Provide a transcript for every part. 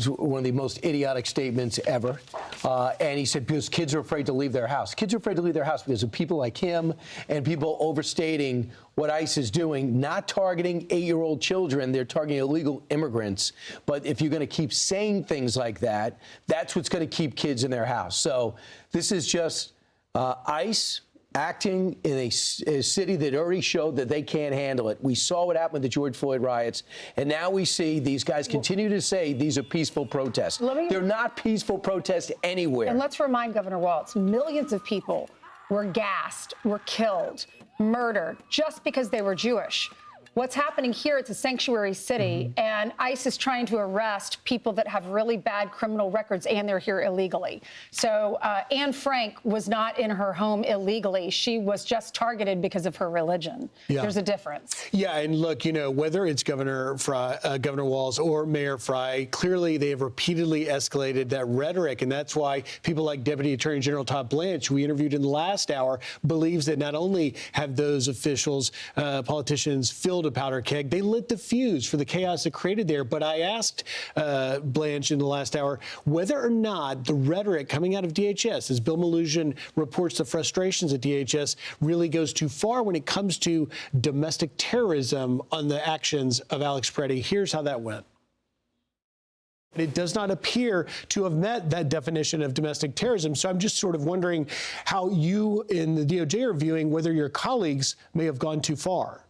One of the most idiotic statements ever. And he said, because kids are afraid to leave their house. Kids are afraid to leave their house because of people like him and people overstating what ICE is doing, not targeting 8-year-old children. They're targeting illegal immigrants. But if you're going to keep saying things like that, that's what's going to keep kids in their house. So this is just ICE acting in a city that already showed that they can't handle it. We saw what happened with the George Floyd riots, and now we see these guys continue to say these are peaceful protests. They're not peaceful protests anywhere. And let's remind Governor Walz, millions of people were gassed, were killed, murdered, just because they were Jewish. What's happening here, it's a sanctuary city, and ICE is trying to arrest people that have really bad criminal records, and they're here illegally. So Anne Frank was not in her home illegally. She was just targeted because of her religion. Yeah. There's a difference. Yeah, and look, you know, whether it's Governor Walz or Mayor Frey, clearly they have repeatedly escalated that rhetoric, and that's why people like Deputy Attorney General Todd Blanche, who we interviewed in the last hour, believes that not only have those officials, politicians, filled a powder keg, they lit the fuse for the chaos that created there. But I asked Blanche in the last hour whether or not the rhetoric coming out of DHS, as Bill Maloogian reports the frustrations at DHS, really goes too far when it comes to domestic terrorism on the actions of Alex Preddy. Here's how that went. It does not appear to have met that definition of domestic terrorism. So I'm just sort of wondering how you in the DOJ are viewing whether your colleagues may have gone too far.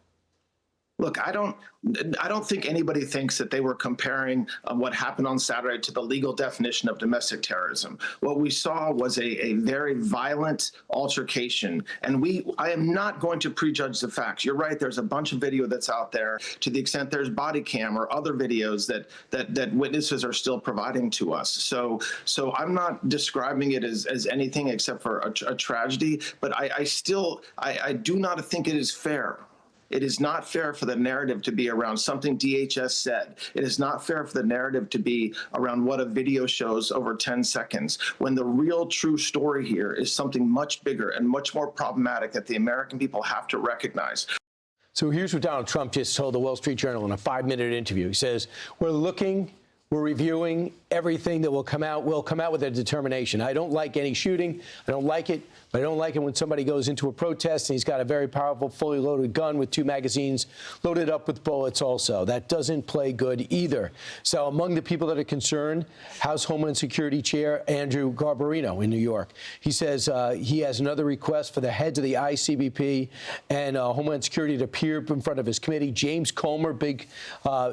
Look, I don't think anybody thinks that they were comparing what happened on Saturday to the legal definition of domestic terrorism. What we saw was a very violent altercation, and I am not going to prejudge the facts. You're right. There's a bunch of video that's out there. To the extent there's body cam or other videos that witnesses are still providing to us. So I'm not describing it as anything except for a tragedy. But I do not think it is fair. It is not fair for the narrative to be around something DHS said. It is not fair for the narrative to be around what a video shows over 10 seconds, when the real true story here is something much bigger and much more problematic that the American people have to recognize. So here's what Donald Trump just told the Wall Street Journal in a 5-minute interview. He says, we're reviewing everything that will come out. We'll come out with a determination. I don't like any shooting. I don't like it. But I don't like it when somebody goes into a protest and he's got a very powerful, fully loaded gun with 2 magazines loaded up with bullets also. That doesn't play good either. So among the people that are concerned, House Homeland Security Chair Andrew Garbarino in New York. He says he has another request for the heads of the CBP and Homeland Security to appear in front of his committee. James Comer, big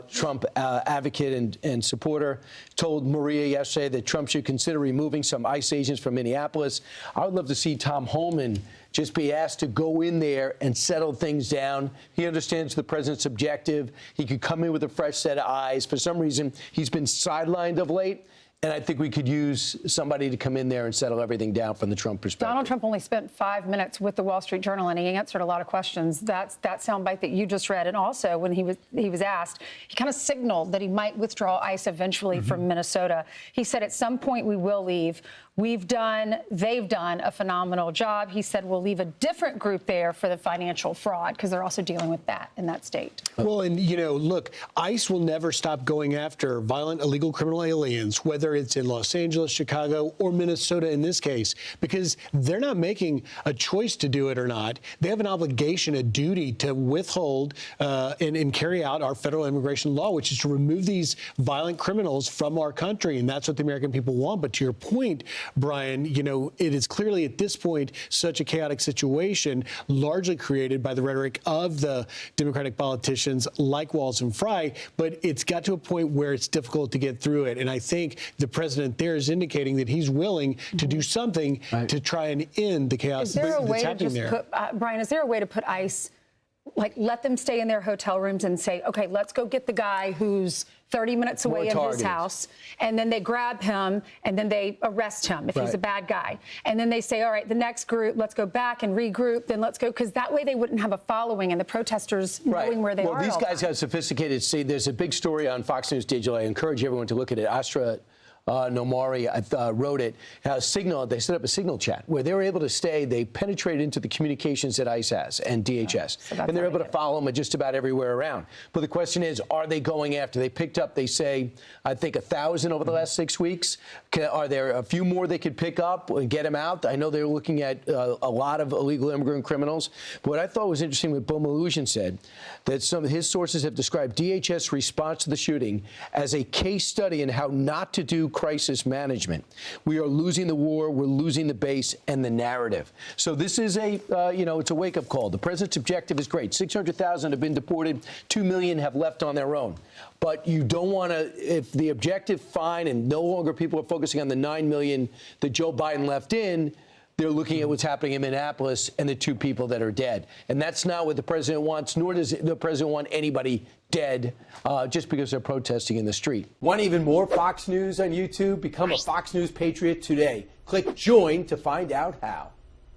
Trump advocate and supporter, told Maria yesterday that Trump should consider removing some ICE agents from Minneapolis. I would love to see Tom Homan just be asked to go in there and settle things down. He understands the president's objective. He could come in with a fresh set of eyes. For some reason, he's been sidelined of late. And I think we could use somebody to come in there and settle everything down from the Trump perspective. Donald Trump only spent 5 minutes with the Wall Street Journal, and he answered a lot of questions. That's that soundbite that you just read. And also, when he was asked, he kind of signaled that he might withdraw ICE eventually from Minnesota. He said, at some point, we will leave. They've done a phenomenal job. He said, we'll leave a different group there for the financial fraud, because they're also dealing with that in that state. Well, and, you know, look, ICE will never stop going after violent, illegal criminal aliens, whether it's in Los Angeles, Chicago, or Minnesota in this case, because they're not making a choice to do it or not. They have an obligation, a duty to withhold and carry out our federal immigration law, which is to remove these violent criminals from our country. And that's what the American people want. But to your point, Brian, you know, it is clearly at this point such a chaotic situation, largely created by the rhetoric of the Democratic politicians like Walz and Frey, but it's got to a point where it's difficult to get through it. And I think the president there is indicating that he's willing to do something to try and end the chaos that's happening there. Brian, is there a way to put ICE, like, let them stay in their hotel rooms and say, okay, let's go get the guy who's 30 minutes away in his house, and then they grab him, and then they arrest him if he's a bad guy. And then they say, all right, the next group, let's go back and regroup, then let's go, because that way they wouldn't have a following and the protesters knowing where they are. Well, these guys got sophisticated. See, there's a big story on Fox News Digital. I encourage everyone to look at it. Astra Noem wrote it. Signal. They set up a Signal chat where they were able to stay. They penetrated into the communications that ICE has and DHS, and they're able to follow them just about everywhere around. But the question is, are they going after? They picked up, they say, I think 1,000 over the last 6 weeks. Are there a few more they could pick up and get them out? I know they're looking at a lot of illegal immigrant criminals. But what I thought was interesting, what Bo Maluzhin said, that some of his sources have described DHS response to the shooting as a case study in how not to do crisis management. We are losing the war, we're losing the base and the narrative. So this is a, it's a wake-up call. The president's objective is great. 600,000 have been deported, 2 million have left on their own. But you don't want to, if the objective fine and no longer people are focusing on the 9 million that Joe Biden left in, they're looking at what's happening in Minneapolis and the 2 people that are dead. And that's not what the president wants, nor does the president want anybody dead just because they're protesting in the street. Want even more Fox News on YouTube? Become a Fox News Patriot today. Click join to find out how.